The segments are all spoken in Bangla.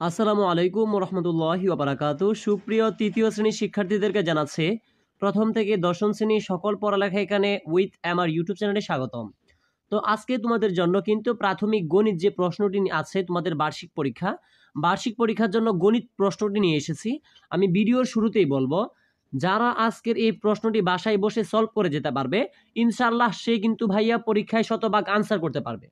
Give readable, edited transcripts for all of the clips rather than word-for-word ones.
আসসালামু আলাইকুম রহমতুল্লাহি ওবারাকাতু। সুপ্রিয় তৃতীয় শ্রেণীর শিক্ষার্থীদেরকে জানাচ্ছে প্রথম থেকে দশম শ্রেণীর সকল পড়ালেখা এখানে উইথ আমার ইউটিউব চ্যানেলে স্বাগতম। তো আজকে তোমাদের জন্য কিন্তু প্রাথমিক গণিত যে প্রশ্নটি আছে তোমাদের বার্ষিক পরীক্ষার জন্য গণিত প্রশ্নটি নিয়ে এসেছি। আমি ভিডিওর শুরুতেই বলবো, যারা আজকের এই প্রশ্নটি বাসায় বসে সলভ করে যেতে পারবে ইনশাআল্লাহ সে কিন্তু ভাইয়া পরীক্ষায় শতভাগ আনসার করতে পারবে।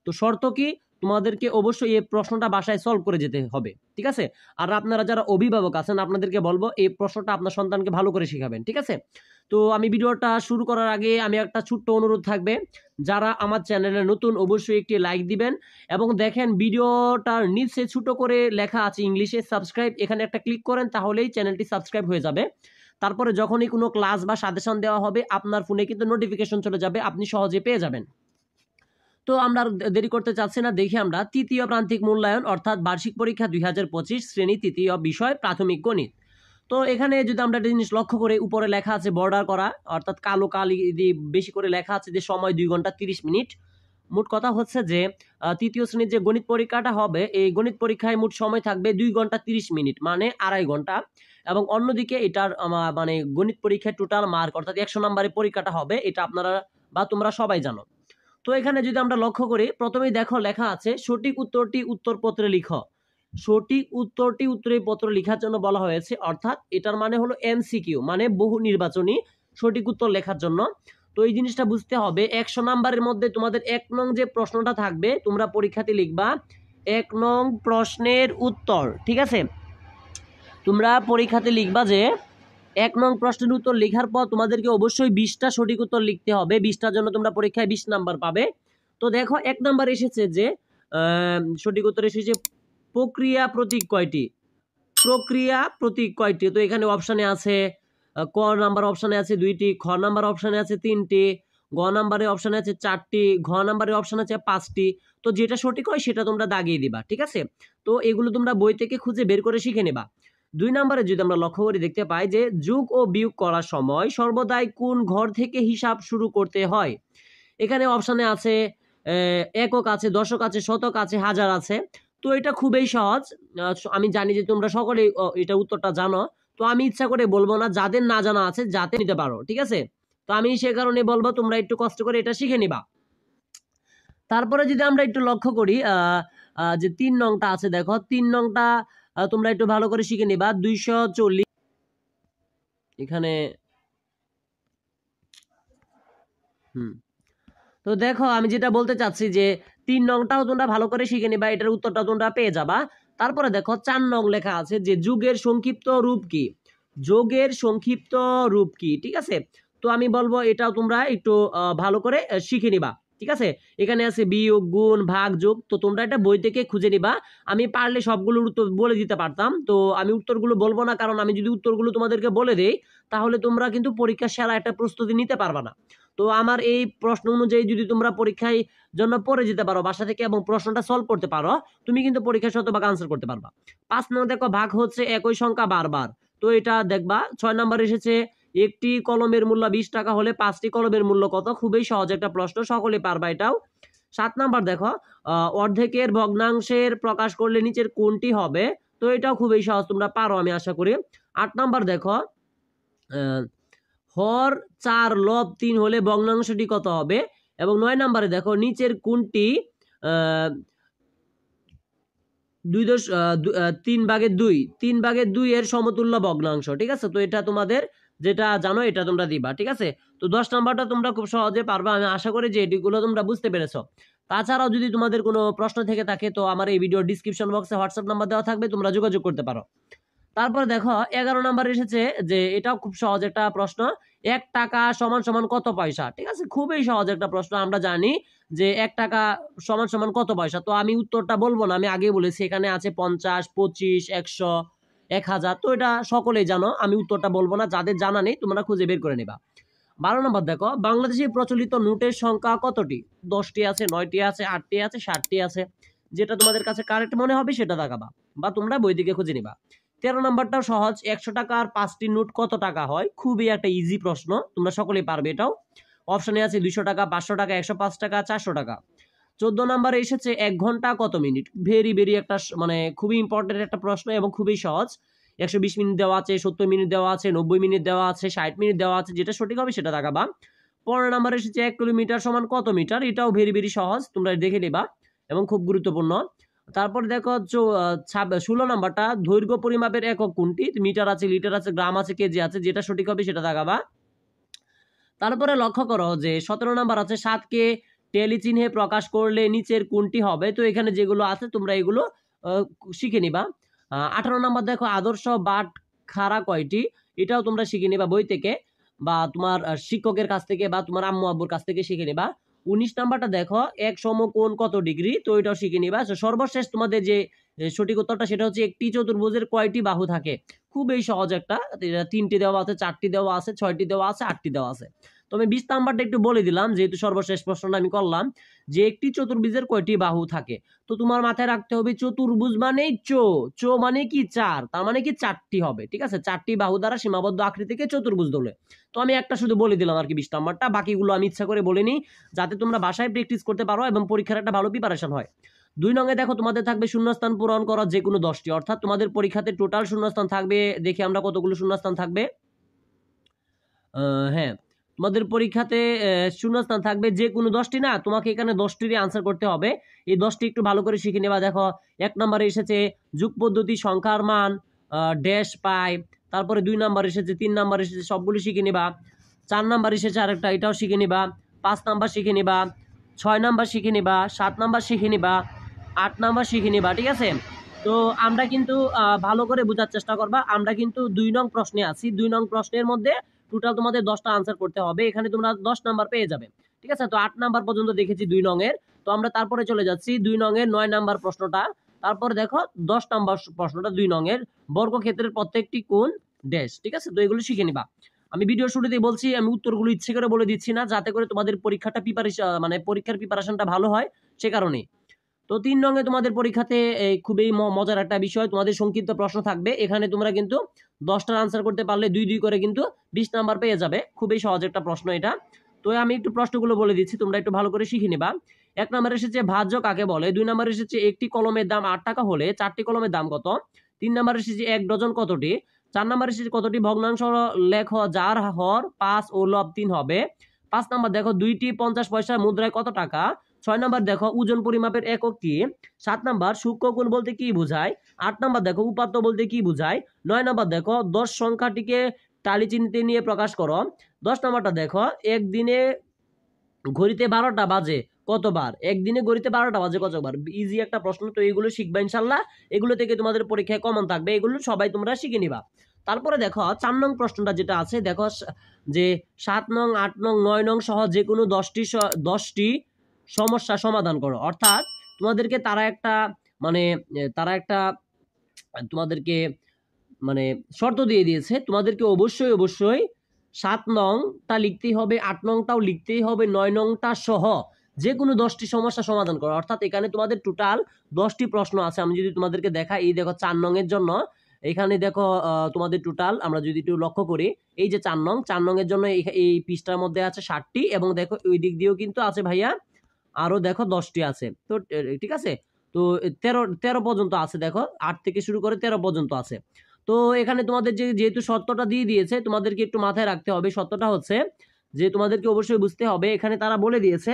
তো শর্ত কি, তোমাদেরকে অবশ্যই এই প্রশ্নটা বাসায় সলভ করে যেতে হবে, ঠিক আছে? আর আপনারা যারা অভিভাবক আছেন আপনাদেরকে বলবো এই প্রশ্নটা আপনার সন্তানকে ভালো করে শেখাবেন, ঠিক আছে? তো আমি ভিডিওটা শুরু করার আগে আমি একটা ছোট্ট অনুরোধ থাকবে, যারা আমার চ্যানেলে নতুন অবশ্যই একটি লাইক দিবেন এবং দেখেন ভিডিওটার নিচে ছোট করে লেখা আছে ইংলিশে সাবস্ক্রাইব, এখানে একটা ক্লিক করেন তাহলেই চ্যানেলটি সাবস্ক্রাইব হয়ে যাবে। তারপরে যখনই কোনো ক্লাস বা সাজেশন দেওয়া হবে আপনার ফোনে কিন্তু নোটিফিকেশন চলে যাবে, আপনি সহজে পেয়ে যাবেন। তো আমরা আর দেরি করতে চাচ্ছি না, দেখি আমরা তৃতীয় প্রান্তিক মূল্যায়ন অর্থাৎ বার্ষিক পরীক্ষা 2025 শ্রেণী তৃতীয় বিষয় প্রাথমিক গণিত। তো এখানে যদি আমরা একটা জিনিস লক্ষ্য করে, উপরে লেখা আছে বর্ডার করা অর্থাৎ কালো কালি দিয়ে বেশি করে লেখা আছে যে সময় 2 ঘন্টা 30 মিনিট। মোট কথা হচ্ছে যে তৃতীয় শ্রেণীর যে গণিত পরীক্ষাটা হবে এই গণিত পরীক্ষায় মোট সময় থাকবে 2 ঘন্টা 30 মিনিট মানে 2.5 ঘন্টা। এবং অন্যদিকে এটার মানে গণিত পরীক্ষায় টোটাল মার্ক অর্থাৎ 100 নম্বরের পরীক্ষাটা হবে, এটা আপনারা বা তোমরা সবাই জানো। তো এখানে যদি আমরা লক্ষ্য করি, প্রথমেই দেখো লেখা আছে সঠিক উত্তরটি উত্তরপত্রে লিখো। সঠিক উত্তরটি উত্তরপত্র লেখার জন্য বলা হয়েছে, অর্থাৎ এটার মানে হলো এমসিকিউ মানে বহু নির্বাচনী সঠিক উত্তর লেখার জন্য। তো এই জিনিসটা বুঝতে হবে, 100 নাম্বারের মধ্যে তোমাদের 1 নং যে প্রশ্নটা থাকবে তোমরা পরীক্ষাতে লিখবা 1 নং প্রশ্নের উত্তর, ঠিক আছে? তোমরা পরীক্ষাতে লিখবা যে 1 নং প্রশ্নের উত্তর লেখার পর তোমাদেরকে অবশ্যই 20টা সঠিক উত্তর লিখতে হবে। 20টার জন্য তোমরা পরীক্ষায় 20 নাম্বার পাবে। তো দেখো 1 নাম্বার এসেছে যে সঠিক উত্তর এসেছে প্রক্রিয়া প্রতীক কয়টি? প্রক্রিয়া প্রতীক কয়টি? তো এখানে অপশনে আছে ক নাম্বার অপশনে আছে 2টি, খ নাম্বার অপশনে আছে 3টি, গ নাম্বারে অপশনে আছে 4টি, ঘ নাম্বারে অপশন আছে 5টি। তো যেটা সঠিক হয় সেটা তোমরা দাগিয়ে দিবা, ঠিক আছে? তো এগুলো তোমরা বই থেকে খুঁজে বের করে শিখে নেবা। 2 নম্বরে যদি আমরা লক্ষ্য করে দেখতে পাই যে যোগ ও বিয়োগ করার সময় সর্বদাই কোন ঘর থেকে হিসাব শুরু করতে হয়? এখানে অপশনে আছে একক আছে, দশক আছে, শতক আছে, হাজার আছে। তো এটা খুবই সহজ। আমি জানি যে তোমরা সকলেই এটা উত্তরটা জানো। তো আমি ইচ্ছা করে বলবো না, যাদের না জানা আছে যাতে নিতে পারো, ঠিক আছে? তো আমি সে কারণে বলবো তোমরা একটু কষ্ট করে এটা শিখে নিবা। তারপরে যদি আমরা একটু লক্ষ্য করি যে 3 নংটা আছে, দেখো 3 নংটা তোমরা একটু ভালো করে শিখে নিবা। 240 এখানে তো দেখো আমি যেটা বলতে চাচ্ছি যে 3 নংটাও তোমরা ভালো করে শিখে নিবা, এটার উত্তরটা তোমরা পেয়ে যাবা। তারপরে দেখো 4 নং লেখা আছে যে যুগের সংক্ষিপ্ত রূপ কি? যোগের সংক্ষিপ্ত রূপ কি, ঠিক আছে? তো আমি বলবো এটাও তোমরা একটু ভালো করে শিখে নিবা, ঠিক আছে? এখানে আছে বিয়োগ, গুণ, ভাগ, যোগ। তো তোমরা এটা বই থেকে খুঁজে নিবা। আমি পারলে সবগুলোর উত্তর বলে দিতে পারতাম, তো আমি উত্তরগুলো বলবো না, কারণ আমি যদি উত্তরগুলো তোমাদেরকে বলে দেই তাহলে তোমরা কিন্তু পরীক্ষার সেরা একটা প্রস্তুতি নিতে পারবা না। তো আমার এই প্রশ্ন অনুযায়ী যদি তোমরা পরীক্ষায় জন্য পড়ে যেতে পারো বাসা থেকে এবং প্রশ্নটা সলভ করতে পারো, তুমি কিন্তু পরীক্ষায় শতভাগ আনসার করতে পারবা। 5 নম্বর দেখো ভাগ হচ্ছে একই সংখ্যা বারবার। তো এটা দেখবা। 6 নম্বর এসেছে একটি কলমের মূল্য 20 টাকা হলে 5টি কলমের মূল্য কত? খুবই সহজ একটা প্রশ্ন, সকলে পারবা এটাও। 7 নাম্বার দেখো অর্ধেকের ভগ্নাংশের প্রকাশ করলে নিচের কোনটি হবে? তো এটাও খুবই সহজ, তোমরা পারো আমি আশা করি। 8 নাম্বার দেখো হর 4 লব 3 হলে ভগ্নাংশটি কত হবে? এবং 9 নম্বরে দেখো নিচের কোনটি 3/2 এর সমতুল্য ভগ্নাংশ, ঠিক আছে? তো এটা তোমাদের যেটা জানো এটা তোমরা দিবা, ঠিক আছে? তো 10 নাম্বারটা তোমরা খুব সহজে পারবা, আমি আশা করি যে এটিগুলো তোমরা বুঝতে পেরেছো। তাছাড়াও যদি তোমাদের কোনো প্রশ্ন থেকে থাকে তো আমার এই ভিডিও ডিসক্রিপশন বক্সে হোয়াটসঅ্যাপ নাম্বার দেওয়া থাকবে, তোমরা যোগাযোগ করতে পারো। তারপর দেখো 11 নাম্বার এসেছে যে এটাও খুব সহজ একটা প্রশ্ন, 1 টাকা সমান সমান কত পয়সা? ঠিক আছে, খুবই সহজ একটা প্রশ্ন। আমরা জানি যে 1 টাকা সমান সমান কত পয়সা। তো আমি উত্তরটা বলবো না, আমি আগে বলেছি এখানে আছে 50, 25, 100, 1000। তো এটা সকলেই জানো, আমি উত্তরটা বলবো না, যাদের জানা নেই তোমরা খুঁজে বের করে নেবা। 12 নম্বর দেখো বাংলাদেশে প্রচলিত নোটের সংখ্যা কতটি? 10টি আছে, 9টি আছে, 8টি আছে, 7টি আছে। যেটা তোমাদের কাছে কারেক্ট মনে হবে সেটা দেখাবা বা তোমরা বই থেকে খুঁজে নিবা। 13 নম্বরটাও সহজ, 100 টাকার 5টি নোট কত টাকা হয়? খুবই একটা ইজি প্রশ্ন, তোমরা সকলেই পারবে এটাও। অপশনে আছে 200 টাকা, 500 টাকা, 105 টাকা, 400 টাকা। 14 নম্বরে এসেছে 1 ঘন্টা কত মিনিট। ভেরি ভেরি একটা মানে খুবই ইম্পর্টেন্ট একটা প্রশ্ন এবং খুবই সহজ। 120 মিনিট দেওয়া আছে, 70 মিনিট দেওয়া আছে, 90 মিনিট দেওয়া আছে, 60 মিনিট দেওয়া আছে, যেটা সঠিক হবে সেটা দেখাবা। 15 নম্বরে এসেছে 1 কিলোমিটার সমান কত মিটার। এটাও ভেরি ভেরি সহজ, তোমরা দেখে নিবা এবং খুব গুরুত্বপূর্ণ। তারপর দেখো 16 নাম্বারটা দৈর্ঘ্য পরিমাপের একক কোনটি। মিটার আছে, লিটার আছে, গ্রাম আছে, কেজি আছে, যেটা সঠিক হবে সেটা দেখাবা। তারপরে লক্ষ্য করো যে 17 নাম্বার আছে 7কে টেলি চিহ্নে প্রকাশ করলে নিচের কোনটি হবে। তো এখানে যেগুলো আছে তোমরা এগুলো শিখে নিবা। 18 নাম্বার দেখো আদর্শ বাট খাড়া কয়টি, এটাও তোমরা শিখে নিবা বই থেকে বা তোমার শিক্ষকের কাছ থেকে বা তোমার আম্মু আব্বুর কাছ থেকে শিখে নিবা। 19 নাম্বারটা দেখো এক সমকোণ কত ডিগ্রি, তো এটাও শিখে নিবা। সর্বশেষ তোমাদের যে সঠিক উত্তরটা সেটা হচ্ছে একটি চতুর্ভুজের কয়টি বাহু থাকে। খুবই সহজ একটা, 3টি দেওয়া আছে, 4টি দেওয়া আছে, 6টি দেওয়া আছে, 8টি দেওয়া আছে। তো আমি 20 নাম্বারটা একটু বলে দিলাম, যেহেতু সর্বশেষ প্রশ্নটা আমি করলাম যে একটি চতুর্ভুজের কয়টি বাহু থাকে। তো তোমার মাথায় রাখতে হবে চতুর্ভুজ মানেই চো মানে কি 4, তার মানে কি 4টি হবে, ঠিক আছে। 4টি বাহু দ্বারা সীমাবদ্ধ আকৃতিকে চতুর্ভুজ বলে। তো আমি একটা শুধু বলে দিলাম আর কি 20 নাম্বারটা, বাকিগুলো আমি ইচ্ছা করে বলিনি যাতে তোমরা বাসায় প্র্যাকটিস করতে পারো এবং পরীক্ষার একটা ভালো প্রিপারেশন হয়। 2 নঙ্গে দেখো তোমাদের থাকবে শূন্যস্থান পূরণ করা যে কোনো 10টি, অর্থাৎ তোমাদের পরীক্ষাতে টোটাল শূন্যস্থান থাকবে, দেখি আমরা কতগুলো শূন্যস্থান থাকবে। হ্যাঁ, তোমাদের পরীক্ষাতে শূন্যস্থান থাকবে যে কোনো 10টি, না তোমাকে এখানে 10টিরই আনসার করতে হবে। এই 10টি একটু ভালো করে শিখে নেবা। দেখো 1 নম্বরে এসেছে যুগ পদ্ধতি সংখ্যার মান ড্যাশ পাই। তারপরে 2 নাম্বার এসেছে, 3 নাম্বার এসেছে, সবগুলো শিখে নিবা। 4 নাম্বার এসেছে আরেকটা, এটাও শিখে নিবা। 5 নাম্বার শিখে নিবা, 6 নাম্বার শিখে নিবা, 7 নাম্বার শিখে নিবা, 8 নাম্বার শিখে নিবা, ঠিক আছে। তো আমরা কিন্তু ভালো করে বোঝার চেষ্টা করবা। আমরা কিন্তু 2 নং প্রশ্নে আছি। 2 নং প্রশ্নের মধ্যে টোটাল তোমাদের 10টা আনসার করতে হবে, এখানে তোমরা 10 নাম্বার পেয়ে যাবে, ঠিক আছে। তো 8 নাম্বার পর্যন্ত দেখেছি 2 নং এর। তো আমরা তারপরে চলে যাচ্ছি 2 নং এর 9 নাম্বার প্রশ্নটা। তারপর দেখো 10 নাম্বার প্রশ্নটা 2 নং এর, বর্গক্ষেত্রের প্রত্যেকটি কোণ ড্যাশ, ঠিক আছে। তো এগুলো শিখে নিবা। আমি ভিডিও শুরুতেই বলছি আমি উত্তরগুলো ইচ্ছে করে বলে দিচ্ছি না, যাতে করে তোমাদের পরীক্ষাটা মানে পরীক্ষার প্রিপারেশনটা ভালো হয়, সে কারণে। তো 3 নং এ তোমাদের পরীক্ষাতে খুবই মজার একটা বিষয়, তোমাদের সংক্ষিপ্ত প্রশ্ন থাকবে। এখানে তোমরা কিন্তু 10টার আনসার করতে পারলে 2 2 করে কিন্তু 20 নাম্বার পেয়ে যাবে। খুবই সহজ একটা প্রশ্ন এটা। তো আমি একটু প্রশ্নগুলো বলে দিচ্ছি, তোমরা একটু ভালো করে শিখে নিবা। 1 নম্বরে এসেছে ভাজ্য কাকে বলে। 2 নম্বরে এসেছে একটি কলমের দাম 8 টাকা হলে 4টি কলমের দাম কত। 3 নম্বরে এসেছে 1 ডজন কতটি। 4 নম্বরে এসেছে কতটি ভগ্নাংশ লেখ যার হর 5 ও লব 3 হবে। 5 নম্বর দেখো 2টি 50 পয়সার মুদ্রায় কত টাকা। 6 নাম্বার দেখো ওজন পরিমাপের একক কি। 7 নাম্বার সূক্ষ্মকোণ বলতে কি বোঝায়। 8 নাম্বার দেখো উপাত্ত বলতে কি বোঝায়। 9 নাম্বার দেখো 10 সংখ্যাটিকে টালি চিহ্নে নিয়ে প্রকাশ করো। 10 নাম্বারটা দেখো একদিনে ঘড়িতে 12টা বাজে কতবার। একদিনে ঘড়িতে 12টা বাজে কতবার। ইজি একটা প্রশ্ন, তো এগুলো শিখবা ইনশাল্লাহ। এগুলো থেকে তোমাদের পরীক্ষায় কমন থাকবে, এগুলো সবাই তোমরা শিখে নিবা। তারপরে দেখো 4 নং প্রশ্নটা যেটা আছে, দেখো যে 7 নং 8 নং 9 নং সহ যে কোনো 10টি সমস্যা সমাধান করো। অর্থাৎ তোমাদেরকে তারা একটা তোমাদেরকে মানে শর্ত দিয়ে দিয়েছে, তোমাদেরকে অবশ্যই 7 নংটা লিখতেই হবে, 8 নংটাও লিখতেই হবে, 9 নংটা সহ যে কোনো 10টি সমস্যা সমাধান করো। অর্থাৎ এখানে তোমাদের টোটাল 10টি প্রশ্ন আছে। আমি যদি তোমাদেরকে দেখাই, এই দেখো 4 নং এর জন্য এখানে দেখো তোমাদের টোটাল আমরা যদি একটু লক্ষ্য করি, এই যে 4 নং এর জন্য এই পৃষ্ঠার মধ্যে আছে 60টি, এবং দেখো ওই দিক দিয়েও কিন্তু আছে ভাইয়া আরো দেখো 10টি আছে। তো ঠিক আছে, তো 13 পর্যন্ত আছে, দেখো 8 থেকে শুরু করে 13 পর্যন্ত আছে। তো এখানে তোমাদের যেহেতু সত্যটা দিয়ে দিয়েছে, তোমাদেরকে একটু মাথায় রাখতে হবে। সত্যটা হচ্ছে যে তোমাদেরকে অবশ্যই বুঝতে হবে, এখানে তারা বলে দিয়েছে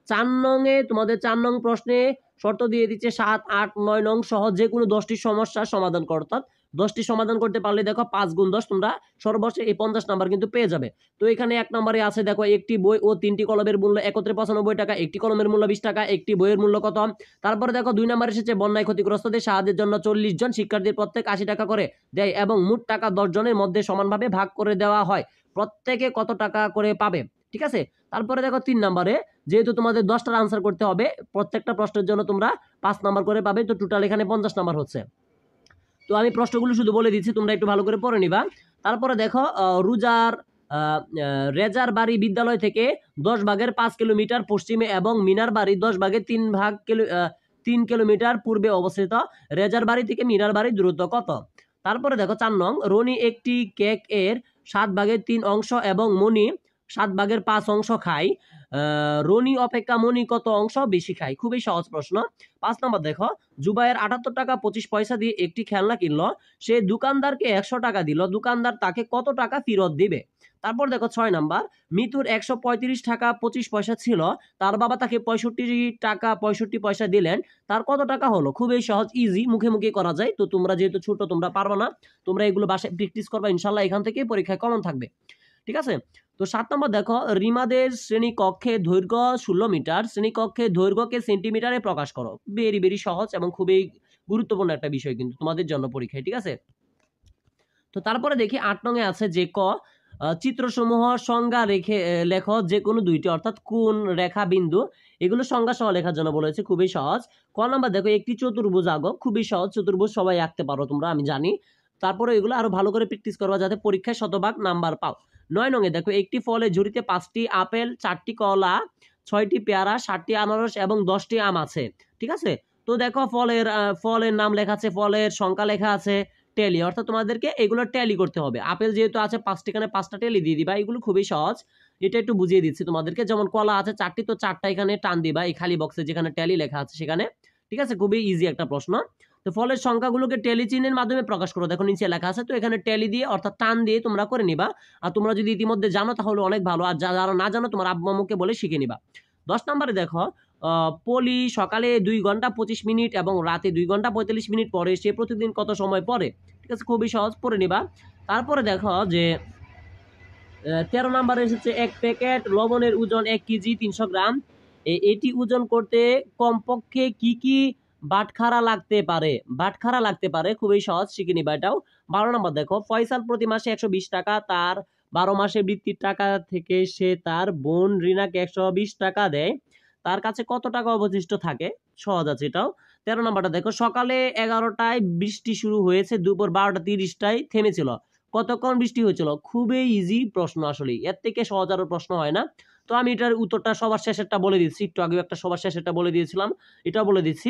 4 নং এ তোমাদের 4 নং প্রশ্নে শর্ত দিয়ে দিচ্ছে 7 8 9 নং সহ যে কোনো 10টি সমস্যার সমাধান করো। অর্থাৎ 10টি সমাধান করতে পারলে দেখো 5 গুণ 10 তোমরা সর্বশেষ এই 50 নাম্বার কিন্তু পেয়ে যাবে। তো এখানে 1 নম্বরে আছে দেখো একটি বই ও 3টি কলমের মূল্য একত্রে 95 টাকা, একটি কলমের মূল্য 20 টাকা, একটি বইয়ের মূল্য কত। তারপরে দেখো 2 নম্বরে এসেছে বন্যায় ক্ষতিগ্রস্তদের সাহায্যের জন্য 40 জন শিক্ষার্থীর প্রত্যেক 80 টাকা করে দেয় এবং মোট টাকা 10 জনের মধ্যে সমানভাবে ভাগ করে দেওয়া হয়, প্রত্যেকে কত টাকা করে পাবে, ঠিক আছে। তারপরে দেখো 3 নম্বরে যেহেতু তোমাদের 10টার আনসার করতে হবে, প্রত্যেকটা প্রশ্নের জন্য তোমরা 5 নাম্বার করে পাবে। তো টোটাল এখানে 50 নাম্বার হচ্ছে। তো আমি প্রশ্নগুলো শুধু বলে দিচ্ছি, তোমরা একটু ভালো করে পড়ে নিবা। তারপরে দেখো রেজার বাড়ি বিদ্যালয় থেকে 10 ভাগের 5 কিলোমিটার পশ্চিমে এবং মিনার বাড়ি 10 ভাগের 3 কিলোমিটার পূর্বে অবস্থিত। রেজার বাড়ি থেকে মিনার বাড়ির দূরত্ব কত। তারপরে দেখো 4 নং রনি একটি কেক এর 7 ভাগের 3 অংশ এবং মনি 7 ভাগের 5 অংশ খায়। রনি অপেক্ষা মনি কত অংশ বেশি খায়? খুবই সহজ প্রশ্ন। 5 নম্বর দেখো, জুবাইয়ের 78 টাকা 25 পয়সা দিয়ে একটি খেলনা কিনলো। সে দোকানদারকে 100 টাকা দিল। দোকানদার তাকে কত টাকা ফেরত দিবে? তারপর দেখো 6 নাম্বার, মিতুর 135 টাকা 25 পয়সা ছিল। তার বাবা তাকে 65 টাকা 65 পয়সা দিলেন। তার কত টাকা হলো? খুবই সহজ, ইজি, মুখে মুখে করা যায়। তো তোমরা যেহেতু ছোট, তোমরা পারবে না, তোমরা এগুলো বাসায় প্র্যাকটিস করবা, ইনশাআল্লাহ এখান থেকে পরীক্ষায় কমন থাকবে। ঠিক আছে? তো 7 নম্বর দেখো, রিমাদের শ্রেণীকক্ষে দৈর্ঘ্য 16 মিটার, শ্রেণীকক্ষে দৈর্ঘ্যকে সেন্টিমিটারে প্রকাশ করো। ভেরি ভেরি সহজ এবং খুবই গুরুত্বপূর্ণ একটা বিষয় কিন্তু তোমাদের জন্য পরীক্ষায়। ঠিক আছে? তো তারপরে দেখি 8 নং এ আছে যে ক, চিত্রসমূহ সংজ্ঞা লেখো যে কোনো দুইটি, অর্থাৎ কোন, রেখা, বিন্দু, এগুলো সংজ্ঞা সহ লেখার জন্য বলেছে। খুবই সহজ। ক নাম্বার দেখো, একটি চতুর্ভুজ আঁকো। খুবই সহজ, চতুর্ভুজ সবাই আঁকতে পারো তোমরা, আমি জানি। তারপরে এগুলো আরো ভালো করে প্র্যাকটিস করবা যাতে পরীক্ষায় শতভাগ নাম্বার পাও। 9 নং এ দেখো, একটি ফলের ঝুড়িতে 5টি আপেল, 4টি কলা, 6টি পেয়ারা, 7টি আনারস এবং 10টি আম আছে। ঠিক আছে? তো দেখো ফলের নাম লেখা আছে, ফলের সংখ্যা লেখা আছে, ট্যালি, অর্থাৎ তোমাদেরকে এগুলো ট্যালি করতে হবে। আপেল যেহেতু আছে 5টি, এখানে 5টা ট্যালি দিয়ে দিবা। এগুলো খুবই সহজ, এটা একটু বুঝিয়ে দিচ্ছি তোমাদেরকে। যেমন কলা আছে 4টি, তো 4টা এখানে টান দিবা এই খালি বক্সে যেখানে ট্যালি লেখা আছে সেখানে। ঠিক আছে? খুবই ইজি একটা প্রশ্ন। তো ফলের সংখ্যাগুলোকে ট্যালি চিহ্নের মাধ্যমে প্রকাশ করো। দেখো নিচে লেখা আছে, তো এখানে ট্যালি দিয়ে অর্থাৎ টান দিয়ে তোমরা করে নিবা। আর তোমরা যদি ইতিমধ্যে জানো তাহলে অনেক ভালো, আর যারা না জানো তোমার আব্বু আম্মুকে বলে শিখে নিবা। 10 নম্বরে দেখো, পলি সকালে 2 ঘন্টা 25 মিনিট এবং রাতে 2 ঘন্টা 45 মিনিট পরে, সে প্রতিদিন কত সময় পড়ে? ঠিক আছে? খুবই সহজ, পড়ে নিবা। তারপরে দেখো যে 13 নম্বরে এসেছে, এক প্যাকেট লবণের ওজন 1 কেজি 300 গ্রাম। এটি ওজন করতে কমপক্ষে কি কি বাটখারা লাগতে পারে? বাটখারা লাগতে পারে, খুবই সহজ, শিখে নিবা এটাও। 12 নম্বর দেখো, ফয়সাল প্রতি মাসে 120 টাকা তার 12 মাসে বৃত্তির টাকা থেকে সে তার বোন রিনাকে 120 টাকা দেয়। তার কাছে কত টাকা অবশিষ্ট থাকে? সহজ আছে এটাও। 13 নম্বরটা দেখো, সকালে 11টায় বৃষ্টি শুরু হয়েছে, দুপুর 12টা 30টায় থেমেছিল। কতক্ষণ বৃষ্টি হয়েছিল? খুবই ইজি প্রশ্ন, আসলে এর থেকে সহজ আরো প্রশ্ন হয় না। তো আমি এটার উত্তরটা সবার শেষেরটা বলে দিচ্ছি, একটু আগে একটা সবার শেষেরটা বলে দিয়েছিলাম, এটা বলে দিচ্ছি।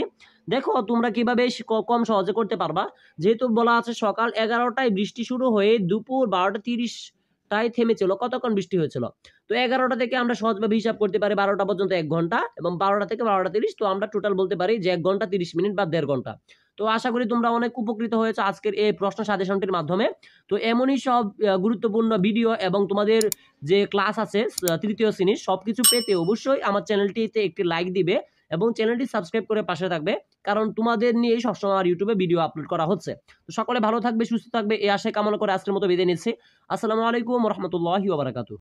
দেখো তোমরা কিভাবে কম সহজে করতে পারবা। যেহেতু বলা আছে সকাল 11টায় বৃষ্টি শুরু হয়ে দুপুর 12টা 30টায় থেমেছিল, কতক্ষণ বৃষ্টি হয়েছিল? তো 11টা থেকে আমরা সহজভাবে হিসাব করতে পারি 12টা পর্যন্ত 1 ঘন্টা, এবং 12টা থেকে 12টা 30, তো আমরা টোটাল বলতে পারি যে 1 ঘন্টা 30 মিনিট বা 1.5 ঘন্টা। তো আশা করি তোমরা অনেক উপকৃত হয়েছে আজকের এই প্রশ্ন সাজেশনটির মাধ্যমে। তো এমনই সব গুরুত্বপূর্ণ ভিডিও এবং তোমাদের যে ক্লাস আছে তৃতীয় শ্রেণীর, সবকিছু পেতে অবশ্যই আমার চ্যানেলটিতে একটি লাইক দিবে এবং চ্যানেলটি সাবস্ক্রাইব করে পাশে থাকবে, কারণ তোমাদের নিয়ে সবসময় আমার ইউটিউবে ভিডিও আপলোড করা হচ্ছে। তো সকলে ভালো থাকবে, সুস্থ থাকবে, এই আশায় কামনা করে আজকের মতো বিদায় নিচ্ছি। আসসালামু আলাইকুম ওয়া রাহমাতুল্লাহি ওয়া বারাকাতুহু।